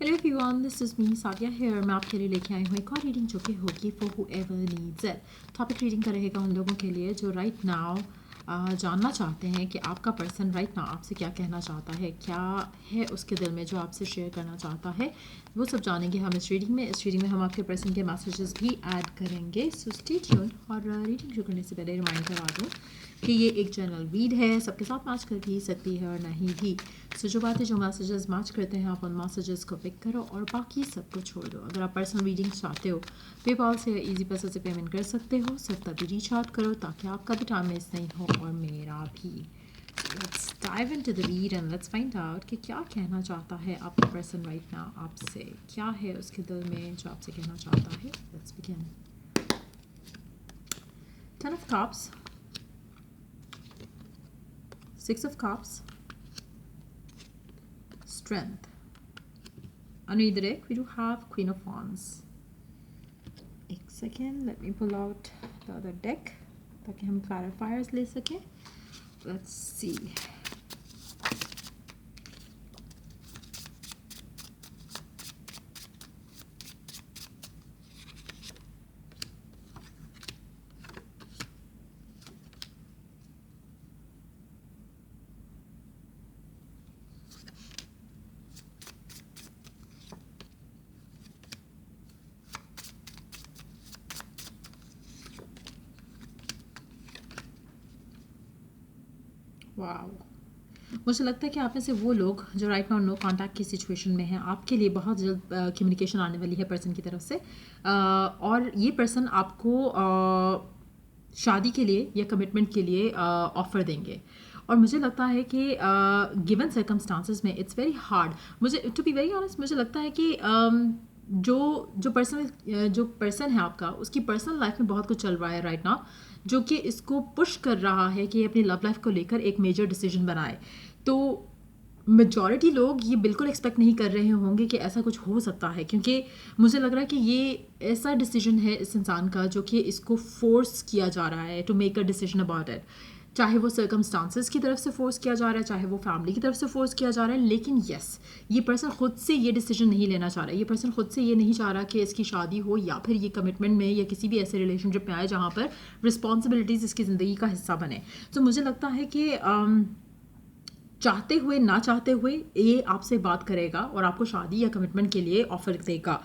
Hello everyone, this is me Sadia here. मैं आपके लिए लेके आई हूँ एक और रीडिंग जो कि होगी for whoever needs it. Topic reading का रहेगा उन लोगों के लिए जो राइट नाउ जानना चाहते हैं कि आपका पर्सन राइट नाउ आपसे क्या कहना चाहता है, क्या है उसके दिल में जो आपसे शेयर करना चाहता है। वो सब जानेंगे हम इस रीडिंग में। इस रीडिंग में हम आपके पर्सन के मैसेजेस भी ऐड करेंगे, सो स्टे ट्यून्ड। और रीडिंग शुरू करने से पहले रिमाइंड करा दूँ कि ये एक जनरल रीड है, सबके साथ मैच कर भी सकती है और नहीं भी। सो जो बातें जो मैसेजेस मैच करते हैं आप उन मैसेजेस को पिक करो और बाकी सबको छोड़ दो। अगर आप पर्सनल रीडिंग चाहते हो पेपाल से या ईजी पैसे से पेमेंट कर सकते हो, सिर्फ तभी रीच आउट करो ताकि आपका भी टाइम वेस्ट नहीं हो और मेरा भी। Let's dive into the read and let's find out कि क्या कहना चाहता है आपका पर्सन राइट नाउ आपसे, क्या है उसके दिल में जो आपसे कहना चाहता है। Let's begin. 10 of Cups, 6 of Cups, Strength. Underneath the deck we do have Queen of Wands. एक second, let me pull out the other deck ताकि हम clarifiers ले सकें. Let's see. वाओ, मुझे लगता है कि आप में से वो लोग जो राइट नाउ नो कांटेक्ट की सिचुएशन में हैं, आपके लिए बहुत जल्द कम्युनिकेशन आने वाली है पर्सन की तरफ से। और ये पर्सन आपको शादी के लिए या कमिटमेंट के लिए ऑफ़र देंगे। और मुझे लगता है कि गिवन सर्कमस्टांसेस में इट्स वेरी हार्ड, मुझे टू बी वेरी ऑनेस्ट मुझे लगता है कि जो पर्सन है आपका, उसकी पर्सनल लाइफ में बहुत कुछ चल रहा है राइट नाउ जो कि इसको पुश कर रहा है कि अपनी लव लाइफ को लेकर एक मेजर डिसीजन बनाए। तो मेजॉरिटी लोग ये बिल्कुल एक्सपेक्ट नहीं कर रहे होंगे कि ऐसा कुछ हो सकता है, क्योंकि मुझे लग रहा है कि ये ऐसा डिसीजन है इस इंसान का जो कि इसको फोर्स किया जा रहा है to make a decision about it. चाहे वो सर्कमस्टांसेस की तरफ से फोर्स किया जा रहा है, चाहे वो फैमिली की तरफ से फोर्स किया जा रहा है, लेकिन यस, ये पर्सन खुद से ये डिसीजन नहीं लेना चाह रहा है। ये पर्सन खुद से ये नहीं चाह रहा कि इसकी शादी हो या फिर ये कमिटमेंट में या किसी भी ऐसे रिलेशनशिप में आए जहाँ पर रिस्पॉन्सिबिलिटीज़ इसकी ज़िंदगी का हिस्सा बने। तो मुझे लगता है कि चाहते हुए ना चाहते हुए ये आपसे बात करेगा और आपको शादी या कमिटमेंट के लिए ऑफर देगा।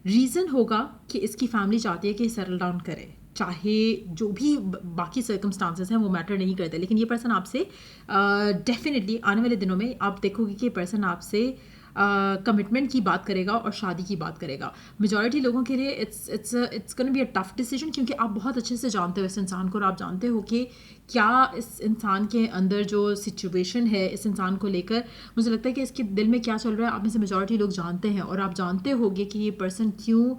रीज़न होगा कि इसकी फैमिली चाहती है कि सेटल डाउन करे, चाहे जो भी बाकी सर्कमस्टांसेस हैं वो मैटर नहीं करते, लेकिन ये पर्सन आपसे डेफिनेटली आने वाले दिनों में आप देखोगे कि पर्सन आपसे कमिटमेंट की बात करेगा और शादी की बात करेगा। मेजॉरिटी लोगों के लिए it's gonna be a tough decision, क्योंकि आप बहुत अच्छे से जानते हो इस इंसान को और आप जानते हो कि क्या इस इंसान के अंदर जो सिचुएशन है इस इंसान को लेकर, मुझे लगता है कि इसके दिल में क्या चल रहा है आप में से मेजॉरिटी लोग जानते हैं। और आप जानते होगे कि ये पर्सन क्यों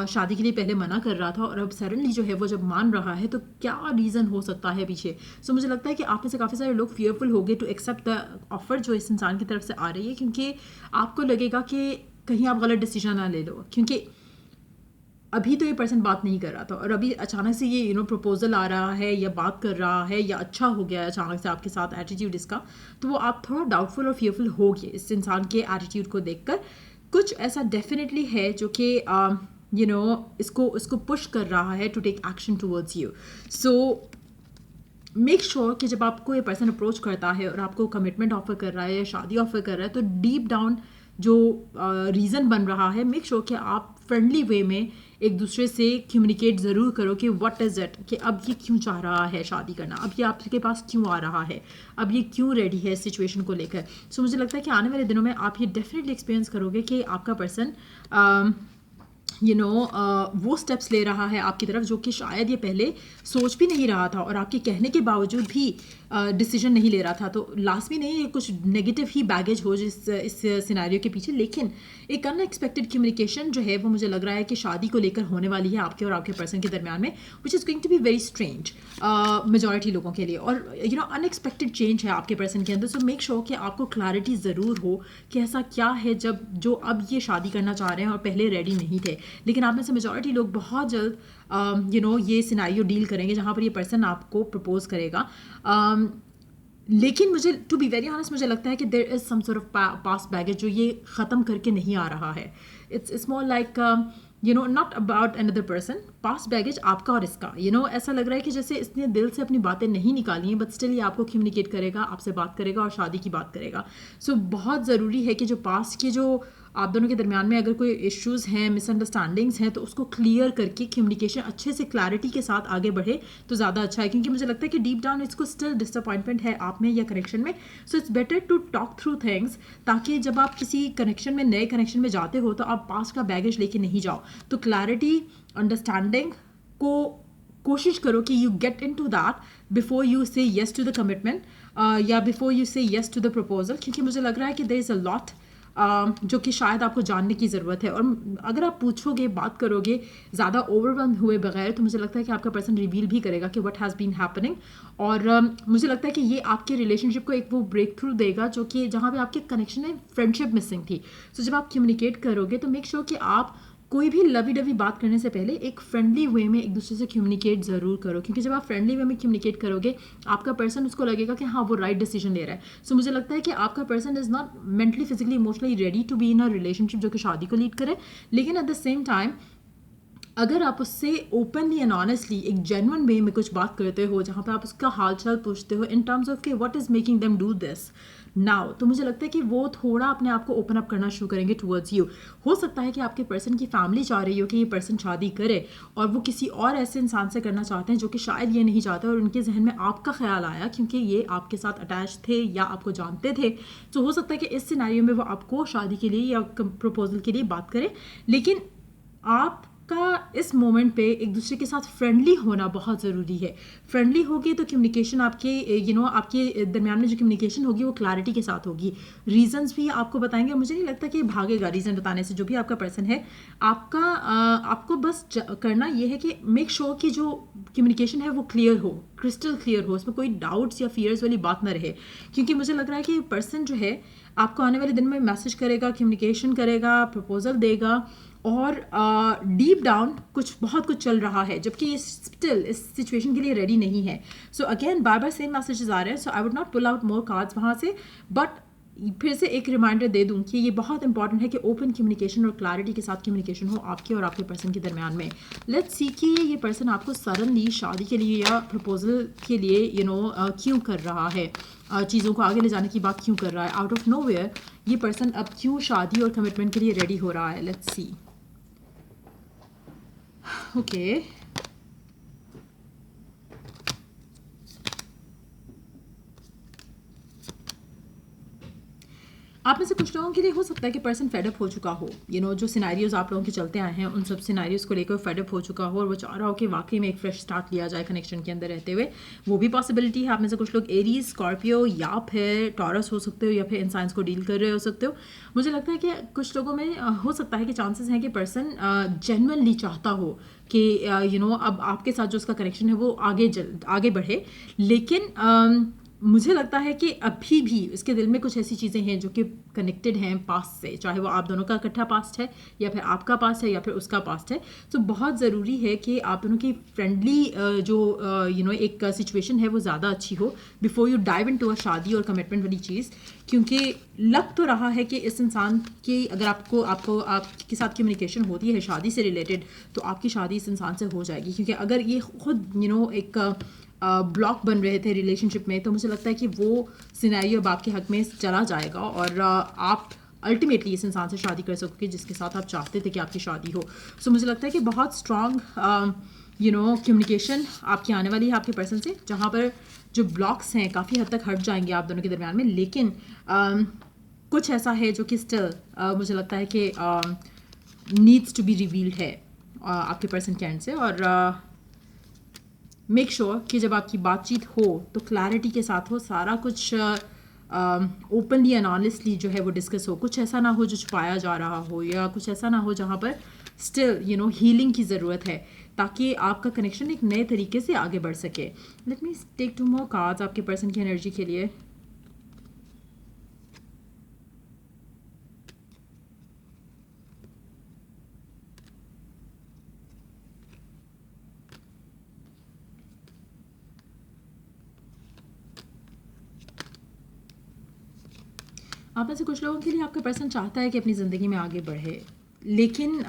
शादी के लिए पहले मना कर रहा था और अब सडनली जो है वो जब मान रहा है, तो क्या रीज़न हो सकता है पीछे। सो मुझे लगता है कि आप में से काफ़ी सारे लोग फियरफुल हो गए टू एक्सेप्ट द ऑफर जो इस इंसान की तरफ से आ रही है, क्योंकि आपको लगेगा कि कहीं आप गलत डिसीजन ना ले लो। क्योंकि अभी तो ये पर्सन बात नहीं कर रहा था और अभी अचानक से ये प्रपोजल आ रहा है या बात कर रहा है या अच्छा हो गया है अचानक से आपके साथ एटीट्यूड इसका, तो वो आप थोड़ा डाउटफुल और फियरफुल हो गए इस इंसान के एटीट्यूड को देखकर। कुछ ऐसा डेफिनेटली है जो कि इसको पुश कर रहा है to take action towards you. So make sure कि जब आपको ये पर्सन अप्रोच करता है और आपको कमिटमेंट ऑफर कर रहा है या शादी ऑफर कर रहा है, तो डीप डाउन जो रीज़न बन रहा है, मेक श्योर कि आप फ्रेंडली वे में एक दूसरे से कम्युनिकेट ज़रूर करो कि व्हाट इज़ इट, कि अब ये क्यों चाह रहा है शादी करना, अब ये आपके पास क्यों आ रहा है, अब ये क्यों रेडी है इस सिचुएशन को लेकर। सो मुझे लगता है कि आने वाले दिनों में आप ये डेफिनेटली एक्सपीरियंस करोगे कि आपका पर्सन वो स्टेप्स ले रहा है आपकी तरफ जो कि शायद ये पहले सोच भी नहीं रहा था और आपके कहने के बावजूद भी डिसीजन नहीं ले रहा था। तो लास्ट में नहीं, ये कुछ नेगेटिव ही बैगेज हो इस सिनेरियो के पीछे, लेकिन एक अनएक्सपेक्टेड कम्युनिकेशन जो है वो मुझे लग रहा है कि शादी को लेकर होने वाली है आपके और आपके पर्सन के दरमियान में, which is going to be very strange majority लोगों के लिए। और अनएक्सपेक्टेड चेंज है आपके पर्सन के अंदर। सो मेक श्योर कि आपको क्लैरिटी ज़रूर हो कि ऐसा क्या है जो अब ये शादी करना चाह रहे हैं और पहले रेडी नहीं थे। लेकिन आप में से मेजॉरिटी लोग बहुत जल्द ये सिनेरियो डील करेंगे जहाँ पर ये पर्सन आपको प्रपोज करेगा। लेकिन मुझे टू बी वेरी ऑनेस्ट मुझे लगता है कि there is some sort of past baggage जो ये ख़त्म करके नहीं आ रहा है. It's more like not about another person. Past baggage आपका और इसका ऐसा लग रहा है कि जैसे इसने दिल से अपनी बातें नहीं निकाली हैं, बट स्टिल ये आपको कम्युनिकेट करेगा, आपसे बात करेगा और शादी की बात करेगा. सो बहुत ज़रूरी है कि जो पास्ट के जो आप दोनों के दरमियान में अगर कोई इश्यूज़ हैं, मिसअंडरस्टैंडिंग्स हैं, तो उसको क्लियर करके कम्युनिकेशन अच्छे से क्लैरिटी के साथ आगे बढ़े तो ज़्यादा अच्छा है. क्योंकि मुझे लगता है कि डीप डाउन इसको स्टिल डिसअपॉइंटमेंट है आप में या कनेक्शन में. So it's better to talk through things, ताकि जब आप किसी कनेक्शन में, नए कनेक्शन में जाते हो, तो आप पास्ट का बैगेज लेके नहीं जाओ. तो क्लैरिटी, अंडरस्टैंडिंग को कोशिश करो कि you get into that before you say yes to the commitment, या before you say yes to the proposal. क्योंकि मुझे लग रहा है कि देयर इज़ अ लॉट जो कि शायद आपको जानने की ज़रूरत है. और अगर आप पूछोगे, बात करोगे ज़्यादा ओवरवेल्म हुए बगैर, तो मुझे लगता है कि आपका पर्सन रिवील भी करेगा कि व्हाट हैज़ बीन हैपनिंग. और मुझे लगता है कि ये आपके रिलेशनशिप को एक वो ब्रेक थ्रू देगा जो कि जहाँ पे आपके कनेक्शन में फ्रेंडशिप मिसिंग थी. सो जब आप कम्युनिकेट करोगे तो मेक श्योर कि आप कोई भी लवी डवी बात करने से पहले एक फ्रेंडली वे में एक दूसरे से कम्युनिकेट ज़रूर करो. क्योंकि जब आप फ्रेंडली वे में कम्युनिकेट करोगे, आपका पर्सन, उसको लगेगा कि हाँ वो राइट डिसीजन ले रहा है. सो मुझे लगता है कि आपका person is not mentally, physically, emotionally ready to be in a relationship जो कि शादी को लीड करे. लेकिन एट द सेम टाइम अगर आप उससे ओपनली एंड ऑनेस्टली एक जेन्युइन वे में कुछ बात करते हो, जहाँ पे आप उसका हाल चाल पूछते हो इन टर्म्स ऑफ कि what is making them do this now, तो मुझे लगता है कि वो थोड़ा अपने आप को ओपन अप करना शुरू करेंगे टुवर्ड्स यू. हो सकता है कि आपके पर्सन की फैमिली चाह रही हो कि ये पर्सन शादी करे, और वो किसी और ऐसे इंसान से करना चाहते हैं जो कि शायद ये नहीं चाहते, और उनके जहन में आपका ख्याल आया क्योंकि ये आपके साथ अटैच थे या आपको जानते थे. तो हो सकता है कि इस सिनेरियो में वो आपको शादी के लिए या प्रपोजल के लिए बात करे. लेकिन आप का इस मोमेंट पे एक दूसरे के साथ फ्रेंडली होना बहुत ज़रूरी है. फ्रेंडली होगी तो कम्युनिकेशन आपके आपके दरमियान में जो कम्युनिकेशन होगी वो क्लैरिटी के साथ होगी. रीजंस भी आपको बताएंगे. मुझे नहीं लगता कि भागेगा रीज़न बताने से. जो भी आपका पर्सन है, आपको बस करना ये है कि मेक श्योर कि जो कम्युनिकेशन है वो क्लियर हो, क्रिस्टल क्लियर हो, उसमें कोई डाउट्स या फियर्स वाली बात ना रहे. क्योंकि मुझे लग रहा है कि पर्सन जो है आपको आने वाले दिन में मैसेज करेगा, कम्युनिकेशन करेगा, प्रपोजल देगा, और डीप डाउन बहुत कुछ चल रहा है, जबकि ये स्टिल इस सिचुएशन के लिए रेडी नहीं है. सो अगेन बार बार सेम मैसेजेस आ रहे हैं. So I would not pull out more cards वहाँ से, बट फिर से एक रिमाइंडर दे दूं कि ये बहुत इंपॉर्टेंट है कि ओपन कम्युनिकेशन और क्लैरिटी के साथ कम्युनिकेशन हो आपके और आपके पर्सन के दरमियान में. लेट्स सी कि ये पर्सन आपको सडनली शादी के लिए या प्रपोजल के लिए क्यों कर रहा है, चीज़ों को आगे ले जाने की बात क्यों कर रहा है. आउट ऑफ नोवेयर ये पर्सन अब क्यों शादी और कमिटमेंट के लिए रेडी हो रहा है. Let's see. Okay. आप में से कुछ लोगों के लिए हो सकता है कि पर्सन फेडअप हो चुका हो. जो सिनेरियोज आप लोगों के चलते आए हैं उन सब सिनेरियोज को लेकर फेडअप हो चुका हो और वो चाह रहा हो कि वाकई में एक फ्रेश स्टार्ट लिया जाए कनेक्शन के अंदर रहते हुए. वो भी पॉसिबिलिटी है. आप में से कुछ लोग एरीज, स्कॉर्पियो या फिर टॉरस हो सकते हो, या फिर इंसाइंस को डील कर रहे हो सकते हो. मुझे लगता है कि कुछ लोगों में हो सकता है कि चांसेस हैं कि पर्सन जेन्युइनली चाहता हो कि अब आपके साथ जो उसका कनेक्शन है वो आगे बढ़े. लेकिन मुझे लगता है कि अभी भी उसके दिल में कुछ ऐसी चीज़ें हैं जो कि कनेक्टेड हैं पास्ट से, चाहे वो आप दोनों का इकट्ठा पास्ट है या फिर आपका पास्ट है या फिर उसका पास्ट है. तो बहुत ज़रूरी है कि आप दोनों की फ्रेंडली जो एक सिचुएशन है वो ज़्यादा अच्छी हो before you dive into a शादी और कमिटमेंट वाली चीज़. क्योंकि लग तो रहा है कि इस इंसान की अगर आपके साथ कम्युनिकेशन होती है शादी से रिलेटेड, तो आपकी शादी इस इंसान से हो जाएगी. क्योंकि अगर ये खुद एक ब्लॉक बन रहे थे रिलेशनशिप में, तो मुझे लगता है कि वो सिनेरियो अब आपके हक में चला जाएगा और आप अल्टीमेटली इस इंसान से शादी कर सकोगे जिसके साथ आप चाहते थे कि आपकी शादी हो. सो मुझे लगता है कि बहुत स्ट्रॉन्ग कम्युनिकेशन आपकी आने वाली है आपके पर्सन से, जहाँ पर जो ब्लॉक्स हैं काफ़ी हद तक हट जाएंगे आप दोनों के दरमियान में. लेकिन कुछ ऐसा है जो कि स्टिल मुझे लगता है कि नीड्स टू बी रिवील्ड है आपके पर्सन के एंड से. और मेक श्योर कि जब आपकी बातचीत हो तो क्लैरिटी के साथ हो, सारा कुछ ओपनली एंड ऑनेस्टली जो है वो डिस्कस हो. कुछ ऐसा ना हो जो छुपाया जा रहा हो, या कुछ ऐसा ना हो जहाँ पर स्टिल हीलिंग की ज़रूरत है, ताकि आपका कनेक्शन एक नए तरीके से आगे बढ़ सके. Let me take 2 more cards आपके पर्सन की एनर्जी के लिए. आप में से कुछ लोगों के लिए आपका पर्सन चाहता है कि अपनी ज़िंदगी में आगे बढ़े, लेकिन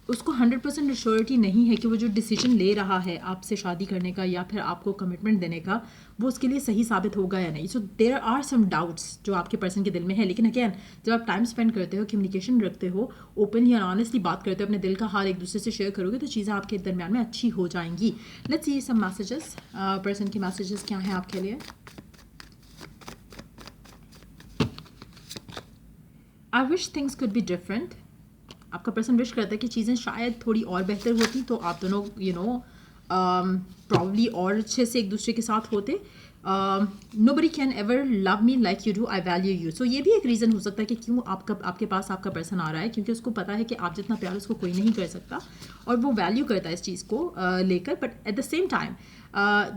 उसको 100% एश्योरिटी नहीं है कि वो जो डिसीजन ले रहा है आपसे शादी करने का या फिर आपको कमिटमेंट देने का, वो उसके लिए सही साबित होगा या नहीं. So there are some doubts जो आपके पर्सन के दिल में है. लेकिन अगेन, जब आप टाइम स्पेंड करते हो, कम्युनिकेशन रखते हो, ओपनली और ऑनेस्टली बात करते हो, अपने दिल का हाल एक दूसरे से शेयर करोगे, तो चीज़ें आपके दरमियान में अच्छी हो जाएंगी. Let's see some messages. Person के मैसेजेस क्या हैं आपके लिए. I wish things could be different. आपका पर्सन विश करता है कि चीज़ें शायद थोड़ी और बेहतर होती, तो आप दोनों प्रॉब्ली और अच्छे से एक दूसरे के साथ होते. Nobody can ever love me like you do, I value you. So ये भी एक रीज़न हो सकता है कि क्यों आपके पास आपका पर्सन आ रहा है, क्योंकि उसको पता है कि आप जितना प्यार उसको कोई नहीं कर सकता, और वो वैल्यू करता है इस चीज़ को लेकर. But at the same time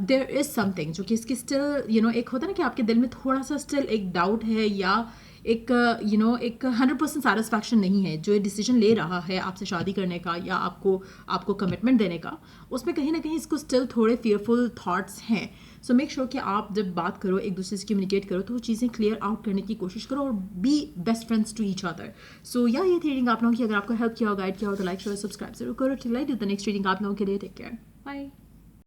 there is something जो कि इसकी स्टिल एक होता है ना कि आपके दिल में थोड़ा सा स्टिल एक डाउट है, या एक एक 100% सेटिस्फैक्शन नहीं है. जो ये डिसीजन ले रहा है आपसे शादी करने का या आपको कमिटमेंट देने का, उसमें कहीं ना कहीं इसको स्टिल थोड़े फियरफुल थॉट्स हैं. सो मेक श्योर कि आप जब बात करो, एक दूसरे से कम्युनिकेट करो, तो वो चीज़ें क्लियर आउट करने की कोशिश करो, और be best friends to each other. So या ये थी रीडिंग आप लोगों की. अगर आपको हेल्प किया हो, गाइड किया हो, तो लाइक शेयर सब्सक्राइब जरूर करो. Till I do the next reading आप लोगों के लिए. Take care, bye.